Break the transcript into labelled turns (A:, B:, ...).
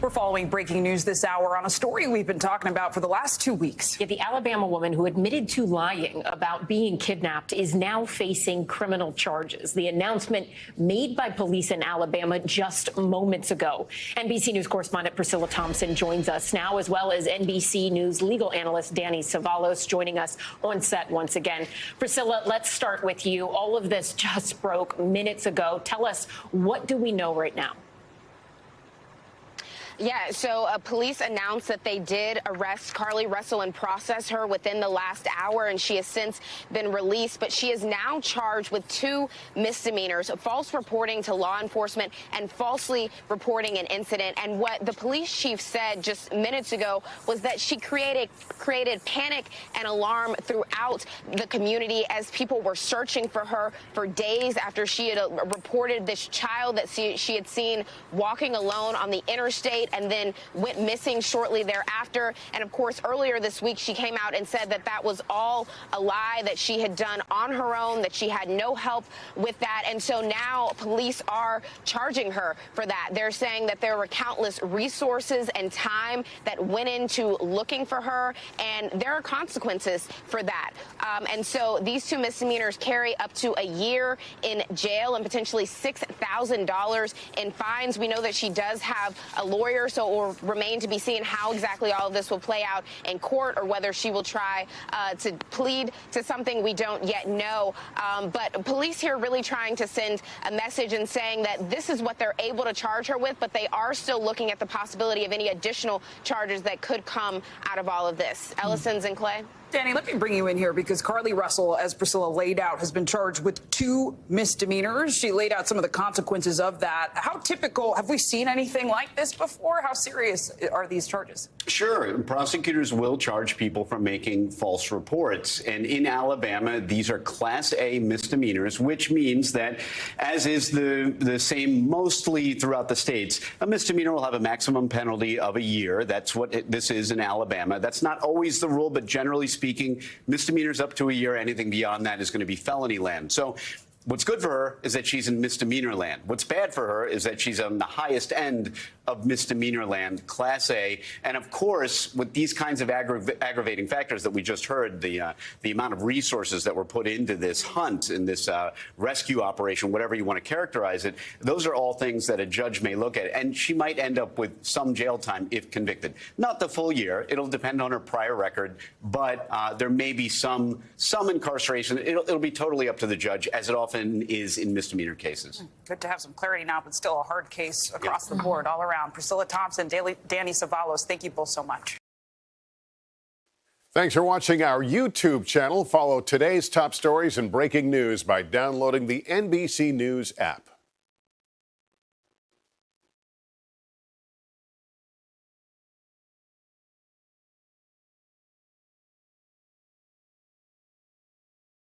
A: We're following breaking news this hour on a story we've been talking about for the last 2 weeks.
B: The Alabama woman who admitted to lying about being kidnapped is now facing criminal charges. The announcement made by police in Alabama just moments ago. NBC News correspondent Priscilla Thompson joins us now, as well as NBC News legal analyst Danny Cevallos joining us on set once again. Priscilla, let's start with you. All of this just broke minutes ago. Tell us, what do we know right now?
C: Yeah, so police announced that they did arrest Carlee Russell and process her within the last hour, and she has since been released. But she is now charged with 2 misdemeanors, false reporting to law enforcement and falsely reporting an incident. And what the police chief said just minutes ago was that she created panic and alarm throughout the community as people were searching for her for days after she had reported this child that she had seen walking alone on the interstate and then went missing shortly thereafter. And of course, earlier this week, she came out and said that that was all a lie, that she had done on her own, that she had no help with that. And so now police are charging her for that. They're saying that there were countless resources and time that went into looking for her, and there are consequences for that. And so these 2 misdemeanors carry up to a year in jail and potentially $6,000 in fines. We know that she does have a lawyer, so it will remain to be seen how exactly all of this will play out in court, or whether she will try to plead to something we don't yet know. But police here really trying to send a message and saying that this is what they're able to charge her with, but they are still looking at the possibility of any additional charges that could come out of all of this. Ellison's and Clay.
A: Danny, let me bring you in here because Carlee Russell, as Priscilla laid out, has been charged with 2 misdemeanors. She laid out some of the consequences of that. How typical, have we seen anything like this before? How serious are these charges?
D: Sure. Prosecutors will charge people for making false reports. And in Alabama, these are Class A misdemeanors, which means that, as is the same mostly throughout the states, a misdemeanor will have a maximum penalty of a year. That's what this is in Alabama. That's not always the rule, but generally speaking, misdemeanors up to a year. Anything beyond that is going to be felony land. So what's good for her is that she's in misdemeanor land. What's bad for her is that she's on the highest end of misdemeanor land, Class A. And of course, with these kinds of aggravating factors that we just heard, the amount of resources that were put into this hunt, in this rescue operation, whatever you want to characterize it, those are all things that a judge may look at. And she might end up with some jail time if convicted. Not the full year. It'll depend on her prior record. But there may be some incarceration. It'll be totally up to the judge, as it often is in misdemeanor cases.
A: Good to have some clarity now, but still a hard case across the board, all around. Priscilla Thompson, Danny Cevallos, thank you both so much.
E: Thanks for watching our YouTube channel. Follow today's top stories and breaking news by downloading the NBC News app.